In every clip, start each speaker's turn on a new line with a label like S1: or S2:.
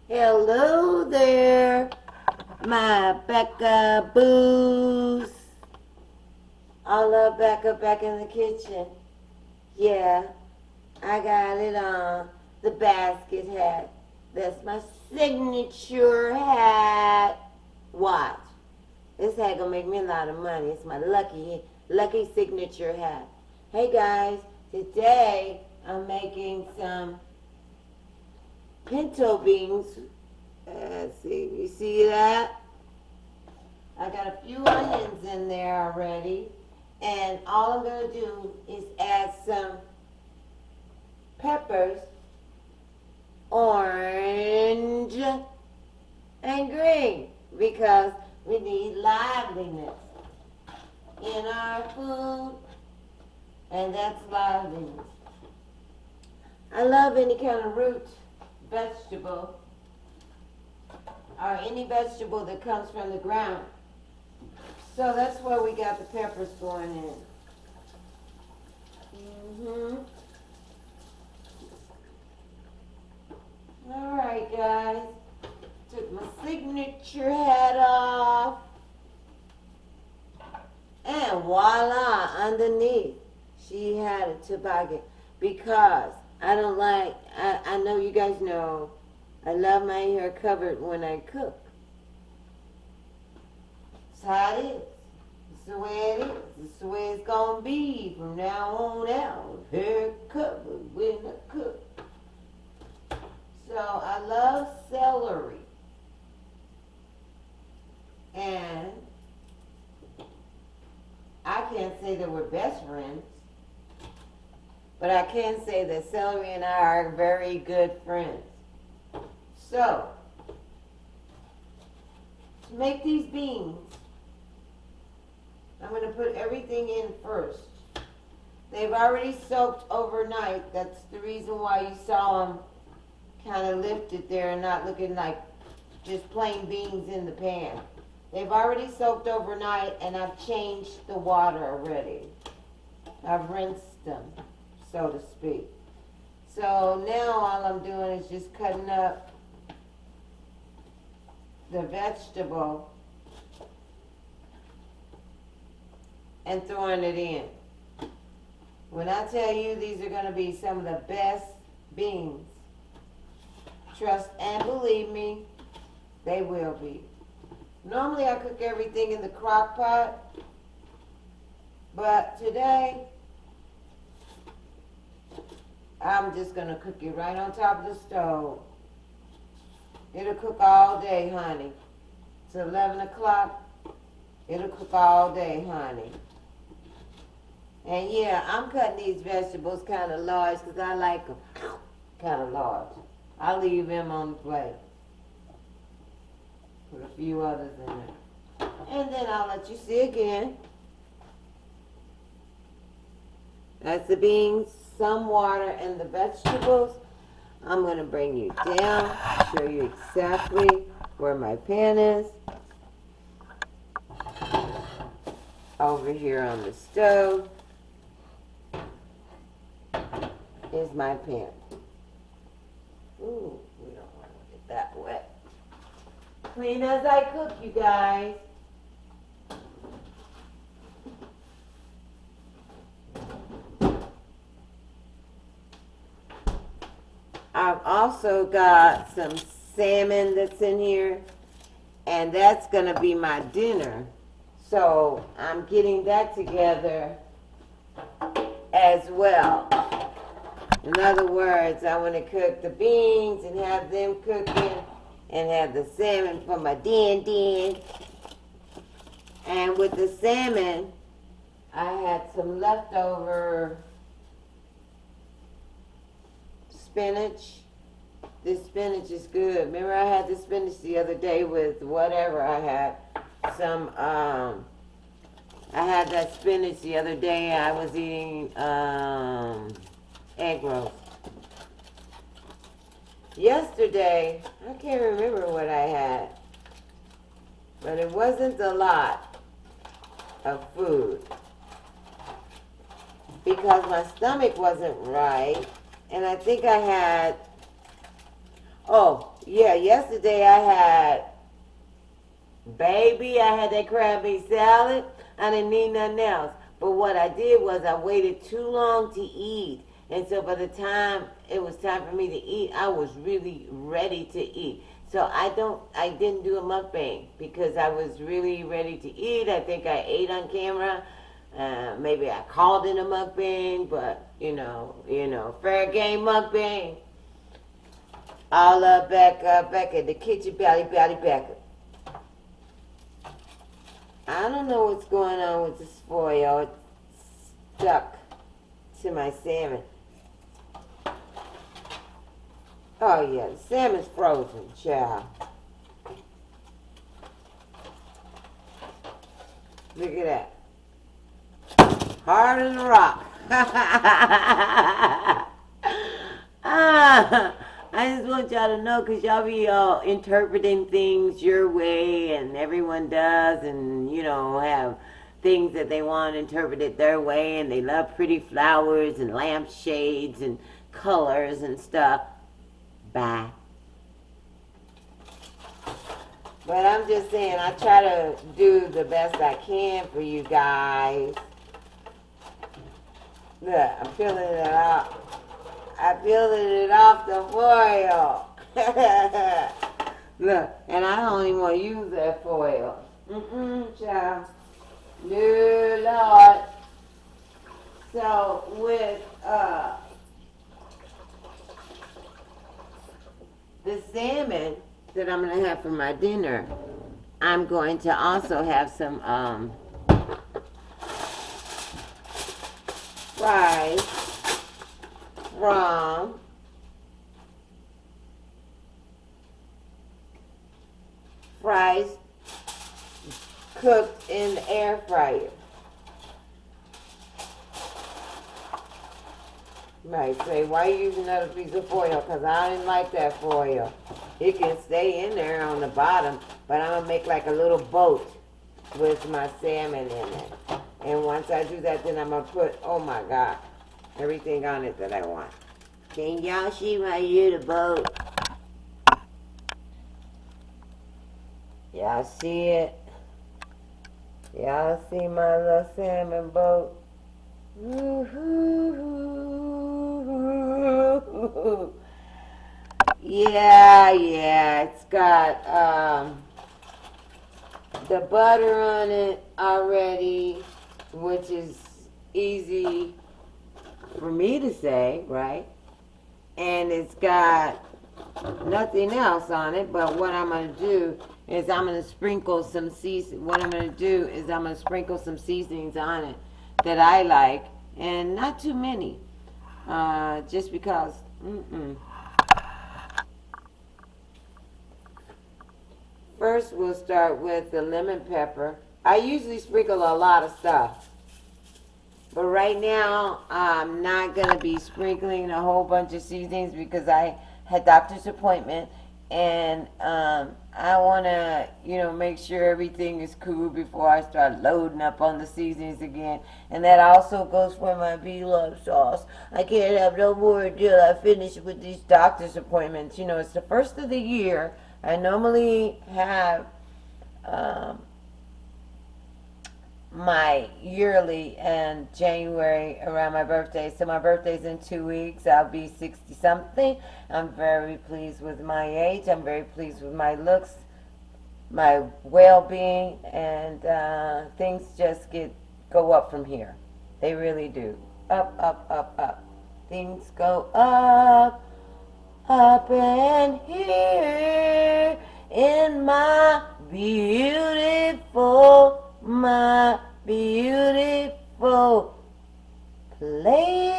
S1: Hello there, my Becca boos. I love Becca back in the kitchen. Yeah, I got it on the basket hat. That's my signature hat. Watch. This hat gonna make me a lot of money. It's my lucky signature hat. Hey guys, today I'm making some pinto beans. Let's see, you see that? I got a few onions in there already. And all I'm going to do is add some peppers, orange and green, because we need liveliness in our food, and that's liveliness. I love any kind of root vegetable or any vegetable that comes from the ground. So that's where we got the peppers going in. All right, guys. Took my signature hat off. And voila, underneath, she had a toboggan. Because I don't like, I know you guys know, I love my hair covered when I cook. That's how it is. It's the way it is. It's the way it's going to be from now on out. Hair covered when I cook. So I love celery. And I can't say that we're best friends, but I can say that celery and I are very good friends. So, to make these beans, I'm going to put everything in first. They've already soaked overnight. That's the reason why you saw them kind of lifted there and not looking like just plain beans in the pan. They've already soaked overnight, and I've changed the water already. I've rinsed them, so to speak. So now all I'm doing is just cutting up the vegetable and throwing it in. When I tell you these are going to be some of the best beans, trust and believe me, they will be. Normally I cook everything in the crock pot, but today I'm just going to cook it right on top of the stove. It'll cook all day, honey. It's 11 o'clock. It'll cook all day, honey. And yeah, I'm cutting these vegetables kind of large because I like them kind of large. I'll leave them on the plate. Put a few others in there. And then I'll let you see again. That's the beans, some water, and the vegetables. I'm going to bring you down, show you exactly where my pan is. Over here on the stove is my pan. Ooh, we don't want to get that wet. Clean as I cook, you guys. I've also got some salmon that's in here, and that's going to be my dinner. So I'm getting that together as well. In other words, I want to cook the beans and have them cooking and have the salmon for my din. And with the salmon, I had some leftover spinach. This spinach is good. Remember I had the spinach the other day with whatever I had. I had that spinach the other day. I was eating egg roast. Yesterday, I can't remember what I had, but it wasn't a lot of food because my stomach wasn't right, and I think I had, oh, Yeah, yesterday I had, baby, I had that crab meat salad. I didn't need nothing else. But what I did was I waited too long to eat. And so by the time it was time for me to eat, I was really ready to eat. So I didn't do a mukbang because I was really ready to eat. I think I ate on camera. Maybe I called it a mukbang, but fair game mukbang. All up Becca, the kitchen, Becca. I don't know what's going on with this foil. It's stuck to my salmon. Oh yeah, the salmon's frozen, child. Look at that. Hard as a rock. I just want y'all to know, because y'all be interpreting things your way, and everyone does, and have things that they want interpreted their way, and they love pretty flowers and lampshades and colors and stuff. Bye. But I'm just saying, I try to do the best I can for you guys. Look, I'm peeling it off. I peeling it off the foil. Look, and I don't even want to use that foil. Child. No, Lord. So with the salmon that I'm going to have for my dinner, I'm going to also have some fries from fries cooked in the air fryer. You might say, why are you using another piece of foil? Because I didn't like that foil. It can stay in there on the bottom, but I'm going to make like a little boat with my salmon in it. And once I do that, then I'm going to put, oh my God, everything on it that I want. Can y'all see my little boat? Y'all see it? Y'all see my little salmon boat? Yeah, it's got the butter on it already, which is easy for me to say, right? And it's got nothing else on it, but what I'm going to do is I'm going to sprinkle some seasonings on it that I like, and not too many, just because, First, we'll start with the lemon pepper. I usually sprinkle a lot of stuff, but right now I'm not going to be sprinkling a whole bunch of seasonings because I had doctor's appointment, and I want to, make sure everything is cool before I start loading up on the seasonings again. And that also goes for my beef sauce. I can't have no more until I finish with these doctor's appointments. It's the first of the year. I normally have my yearly in January around my birthday. So my birthday's in 2 weeks. I'll be 60 something. I'm very pleased with my age. I'm very pleased with my looks, my well-being, and things just go up from here. They really do. Up, up, up, up. Things go up and here in my beautiful place.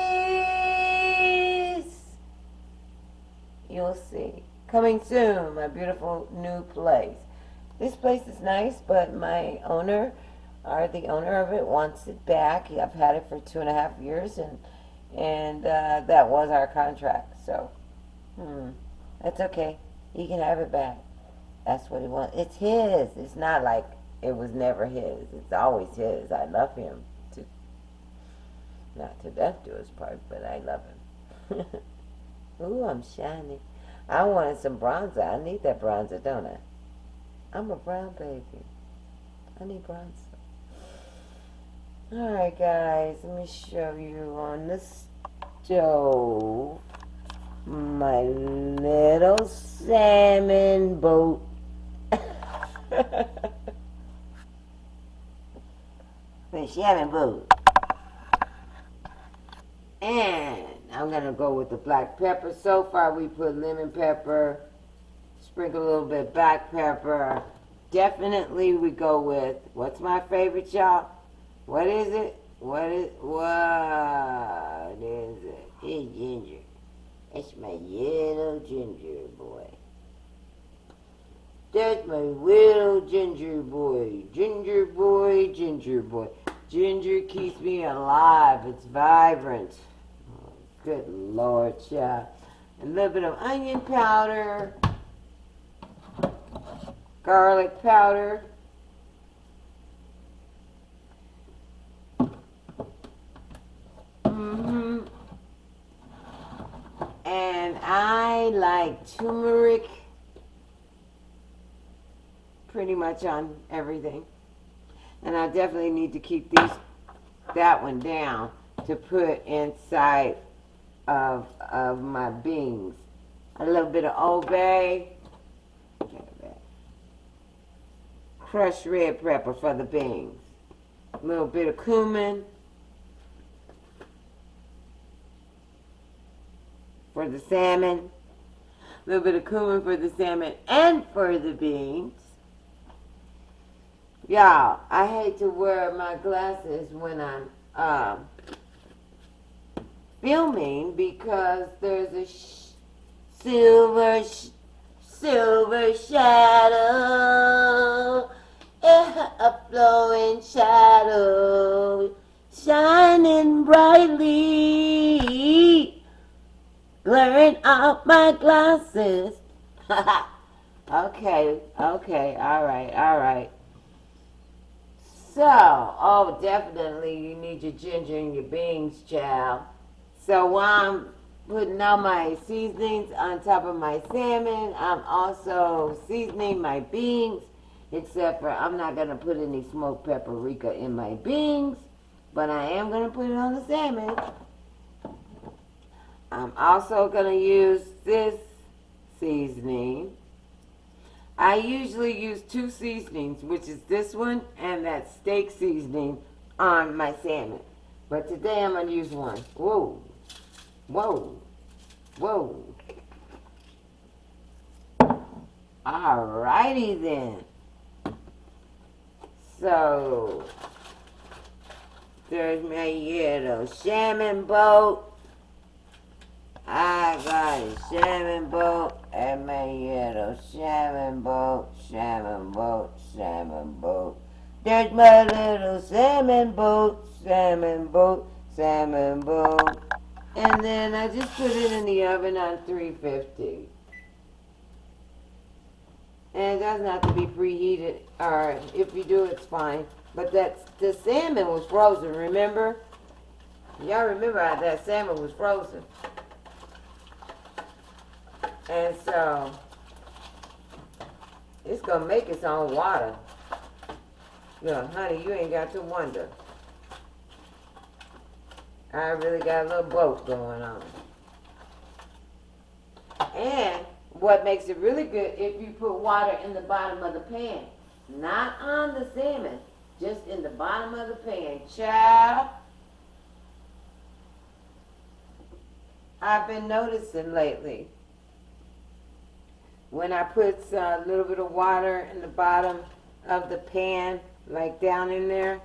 S1: You'll see. Coming soon, my beautiful new place. This place is nice, but the owner of it wants it back. I've had it for 2.5 years, and that was our contract. So, that's okay. He can have it back. That's what he wants. It's his. It's not like it was never his. It's always his. I love him. Not to death do us part, but I love him. Ooh, I'm shiny. I wanted some bronzer. I need that bronzer, don't I? I'm a brown baby. I need bronzer. Alright guys, let me show you on the stove my little salmon boat. The salmon boat. And I'm going to go with the black pepper. So far we put lemon pepper, sprinkle a little bit of black pepper. Definitely we go with, what's my favorite, y'all? What is it? What is it? It's ginger. It's my yellow ginger boy. That's my little ginger boy. Ginger boy, ginger boy. Ginger keeps me alive. It's vibrant. Oh, good Lord, child. A little bit of onion powder. Garlic powder. And I like turmeric pretty much on everything. And I definitely need to keep that one down to put inside of my beans. A little bit of Old Bay. Crushed red pepper for the beans. A little bit of cumin for the salmon. A little bit of cumin for the salmon and for the beans. Y'all, I hate to wear my glasses when I'm filming because there's a silver shadow, a flowing shadow, shining brightly, blurring out my glasses. Okay, all right. So, oh, definitely you need your ginger and your beans, child. So while I'm putting all my seasonings on top of my salmon, I'm also seasoning my beans, except for I'm not going to put any smoked paprika in my beans, but I am going to put it on the salmon. I'm also going to use this seasoning. I usually use two seasonings, which is this one and that steak seasoning on my salmon. But today I'm going to use one. Whoa. Alrighty then. So, there's my yellow salmon boat. I got a salmon boat and my yellow salmon boat. There's my little salmon boat. And then I just put it in the oven on 350. And it doesn't have to be preheated, or if you do, it's fine. But the salmon was frozen, remember? Y'all remember how that salmon was frozen. And so, it's going to make its own water. Look, honey, you ain't got to wonder. I really got a little boat going on. And what makes it really good, if you put water in the bottom of the pan. Not on the salmon, just in the bottom of the pan. Child, I've been noticing lately, when I put a little bit of water in the bottom of the pan, like down in there,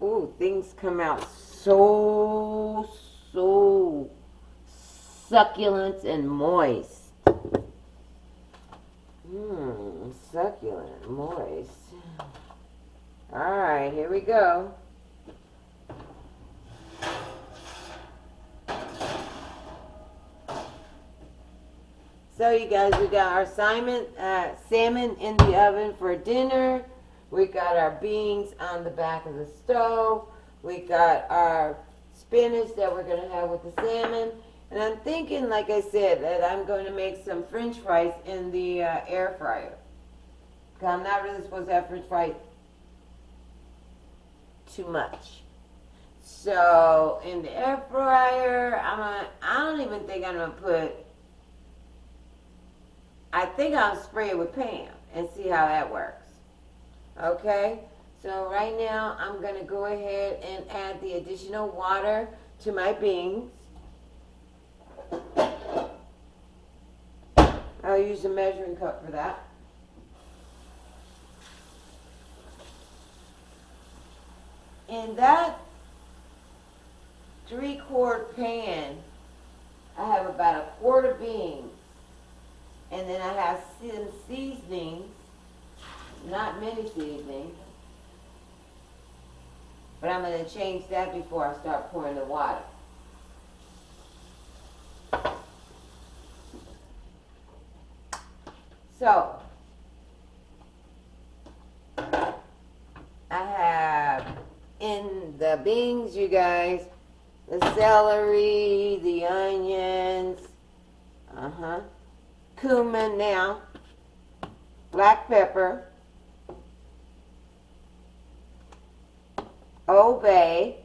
S1: ooh, things come out so succulent and moist. Succulent, moist. Alright, here we go. So you guys, we got our salmon in the oven for dinner. We got our beans on the back of the stove. We got our spinach that we're going to have with the salmon. And I'm thinking, like I said, that I'm going to make some French fries in the air fryer. Because I'm not really supposed to have French fries too much. So in the air fryer, I don't even think I'm gonna put. I think I'll spray it with Pam and see how that works. Okay. So right now I'm gonna go ahead and add the additional water to my beans. I'll use a measuring cup for that. In that 3-quart pan, I have about a quart of beans. And then I have some seasonings, not many seasonings. But I'm going to change that before I start pouring the water. So, I have in the beans, you guys, the celery, the onions, cumin now, black pepper, Old Bay.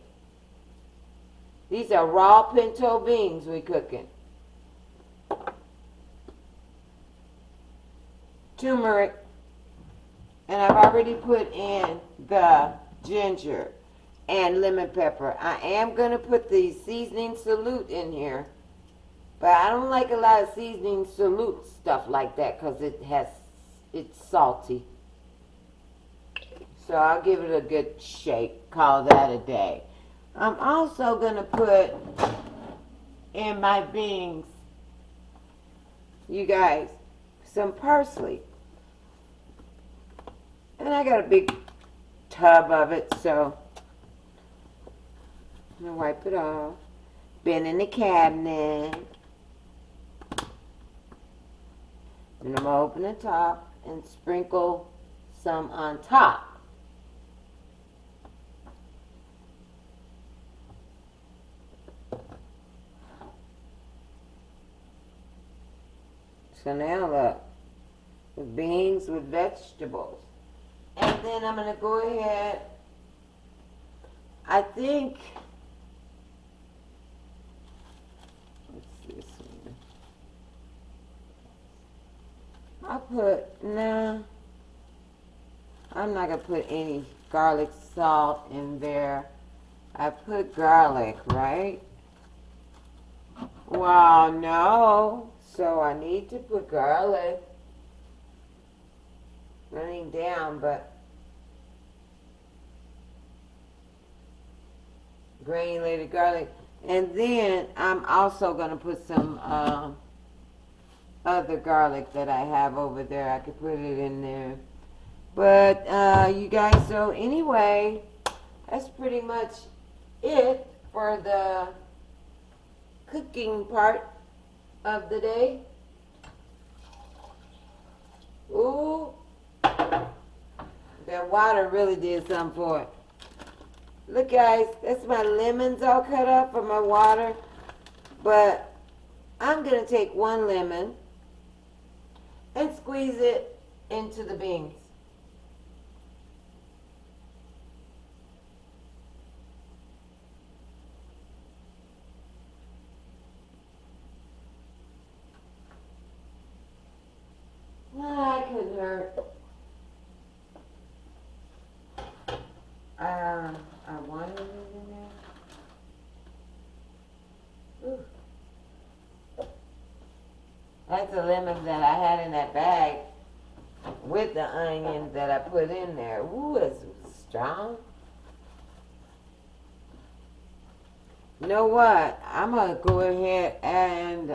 S1: These are raw pinto beans we're cooking. Turmeric. And I've already put in the ginger and lemon pepper. I am going to put the seasoning salute in here. But I don't like a lot of seasoning salute stuff like that because it's salty. So I'll give it a good shake. Call that a day. I'm also going to put in my beans, you guys, some parsley. And I got a big tub of it, so I'm going to wipe it off. Been in the cabinet. Then I'm going to open the top and sprinkle some on top. So now look, the beans with vegetables. And then I'm going to go ahead, I think, what's this one? I'm not going to put any garlic salt in there. I put garlic, right? Well, no. So I need to put garlic running down, but granulated garlic. And then I'm also going to put some other garlic that I have over there. I could put it in there. But you guys, so anyway, that's pretty much it for the cooking part of the day. Ooh, that water really did something for it. Look guys, that's my lemons all cut up for my water. But I'm going to take one lemon and squeeze it into the beans. That couldn't hurt. I wanted it in there. Ooh. That's a lemon that I had in that bag with the onion that I put in there. Ooh, it's strong. You know what? I'm going to go ahead and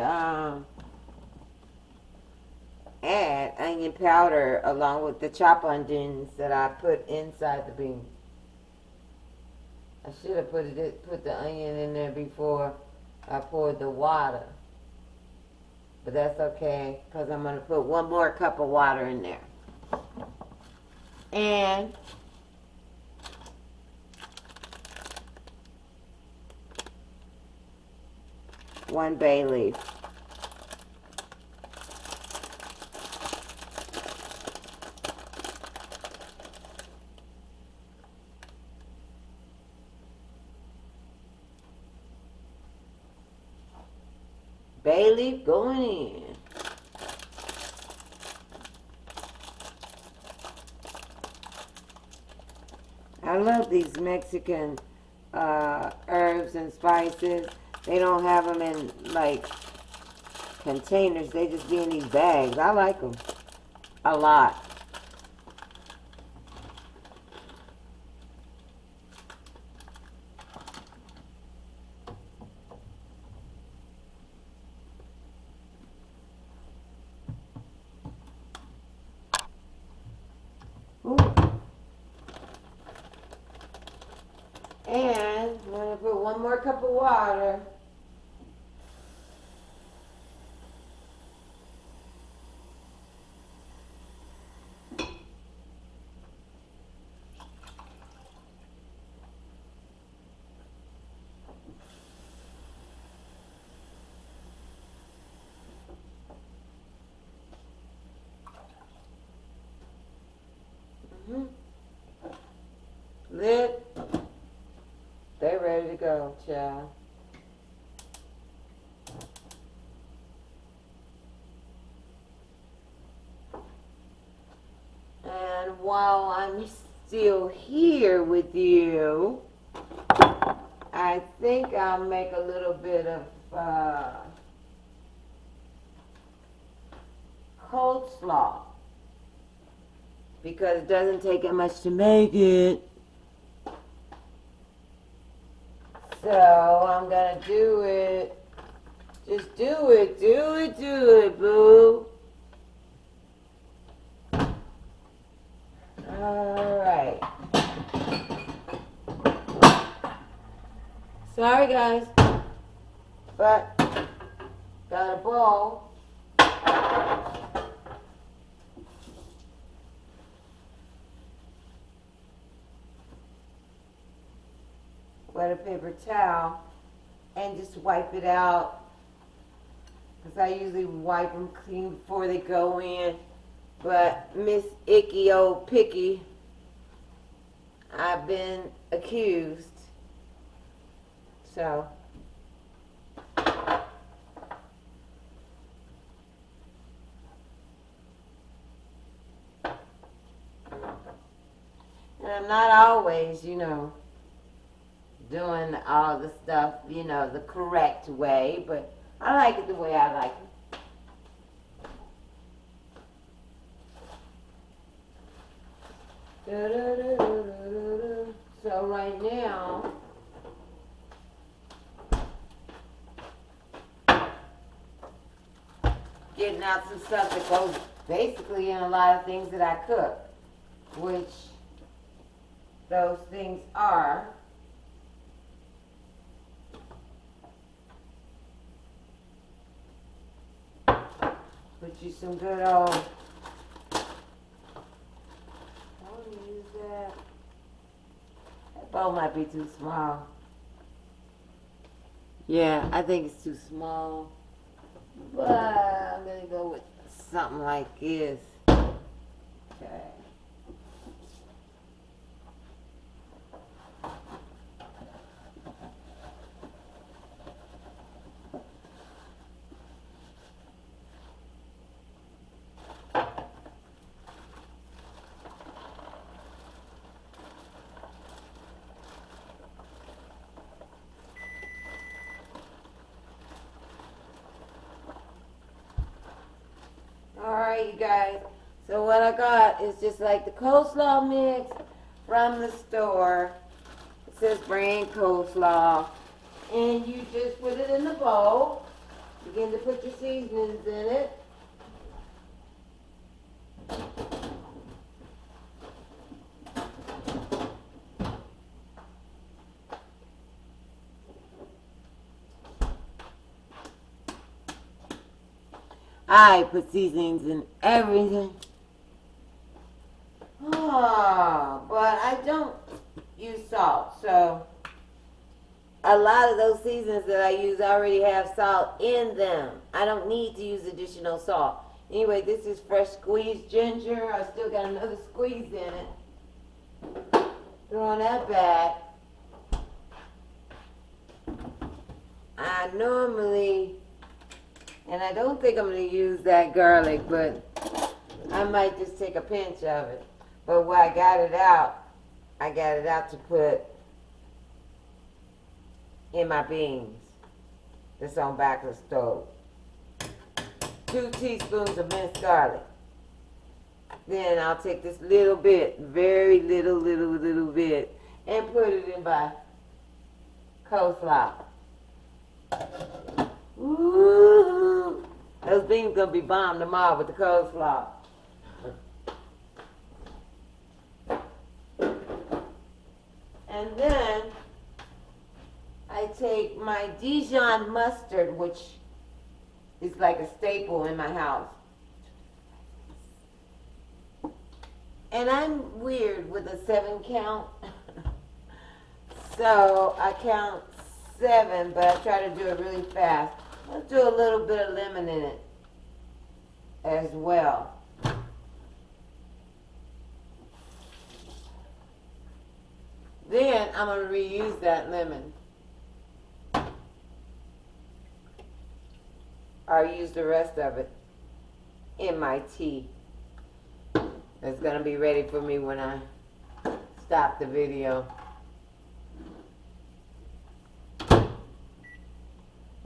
S1: add onion powder along with the chopped onions that I put inside the beans. I should have put the onion in there before I poured the water. But that's okay, because I'm going to put one more cup of water in there. And 1 bay leaf. Bay leaf going in. I love these Mexican herbs and spices. They don't have them in like containers. They just be in these bags. I like them a lot. Ooh. And I'm going to put 1 more cup of water. Lid. They're ready to go, child. And while I'm still here with you, I think I'll make a little bit of coleslaw, because it doesn't take that much to make it. So I'm gonna do it. Just do it, boo. Alright. Sorry guys, but got a bowl. Wet a paper towel and just wipe it out, because I usually wipe them clean before they go in. But Miss Icky Old Picky, I've been accused. So and I'm not always, doing all the stuff, the correct way, but I like it the way I like it. So right now, getting out some stuff that goes basically in a lot of things that I cook, which those things are put you some good old, I want to use that. That bowl might be too small. Yeah, I think it's too small. But I'm going to go with something like this. Okay. Alright, you guys. So what I got is just like the coleslaw mix from the store. It says brand coleslaw. And you just put it in the bowl. Begin to put your seasonings in it. I put seasonings in everything. Oh, but I don't use salt, so a lot of those seasonings that I use already have salt in them. I don't need to use additional salt. Anyway, this is fresh squeezed ginger. I still got another squeeze in it. Throwing that back. I normally, and I don't think I'm going to use that garlic, but I might just take a pinch of it. But when I got it out to put in my beans that's on back of the stove. 2 teaspoons of minced garlic. Then I'll take this little bit, very little bit, and put it in my coleslaw. Ooh, those beans gonna be bomb tomorrow with the coleslaw. And then I take my Dijon mustard, which is like a staple in my house. And I'm weird with a 7 count. So I count 7, but I try to do it really fast. Let's do a little bit of lemon in it as well. Then I'm going to reuse that lemon. Or use the rest of it in my tea. It's going to be ready for me when I stop the video.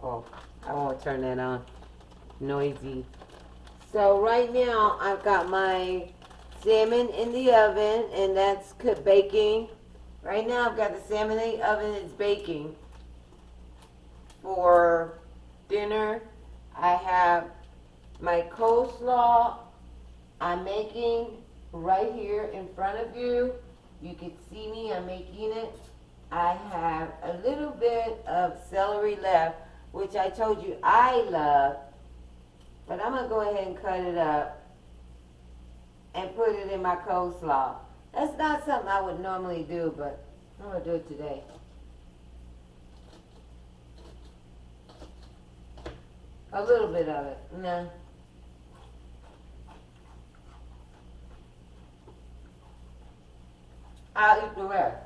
S1: Oh, I won't turn that on. Noisy. So right now I've got my salmon in the oven, and that's baking. Right now I've got the salmon in the oven, it's baking. For dinner, I have my coleslaw I'm making right here in front of you. You can see me, I'm making it. I have a little bit of celery left, which I told you I love, but I'm going to go ahead and cut it up and put it in my coleslaw. That's not something I would normally do, but I'm going to do it today. A little bit of it, no. I'll eat the rest.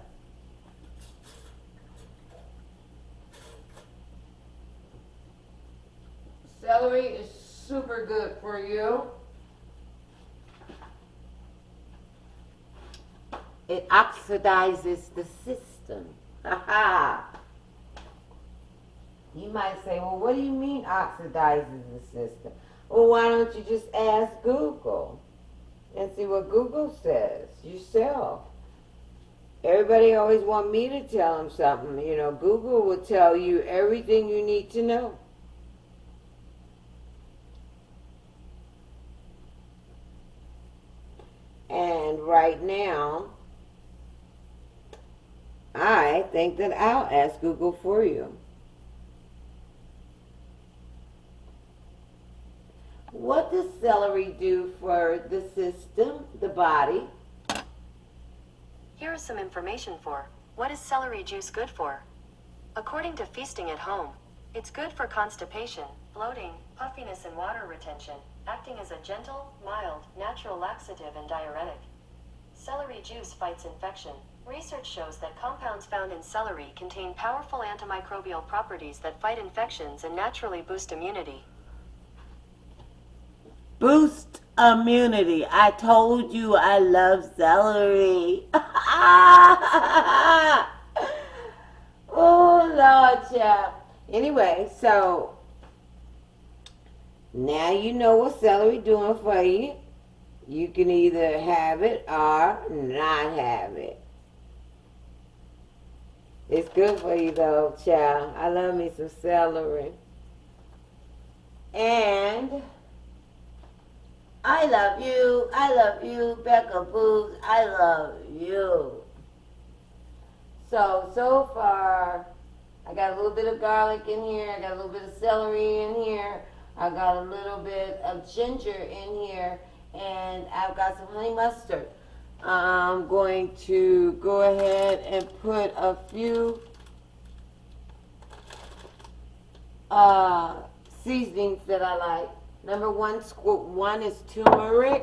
S1: Celery is super good for you. It oxidizes the system. You might say, well, what do you mean oxidizes the system? Well, why don't you just ask Google and see what Google says yourself? Everybody always want me to tell them something. You know, Google will tell you everything you need to know. And right now, I think that I'll ask Google for you. What does celery do for the system, the body?
S2: Here is some information for what is celery juice good for? According to Feasting at Home, it's good for constipation, bloating, puffiness and water retention, acting as a gentle, mild, natural laxative and diuretic. Celery juice fights infection. Research shows that compounds found in celery contain powerful antimicrobial properties that fight infections and naturally boost immunity.
S1: Boost immunity. I told you I love celery. Oh, Lord, child. Anyway, so now you know what celery doing for you. You can either have it or not have it. It's good for you though, child. I love me some celery. And I love you, Becca Booze, I love you. So far, I got a little bit of garlic in here, I got a little bit of celery in here, I got a little bit of ginger in here, and I've got some honey mustard. I'm going to go ahead and put a few seasonings that I like. Number one, one is turmeric.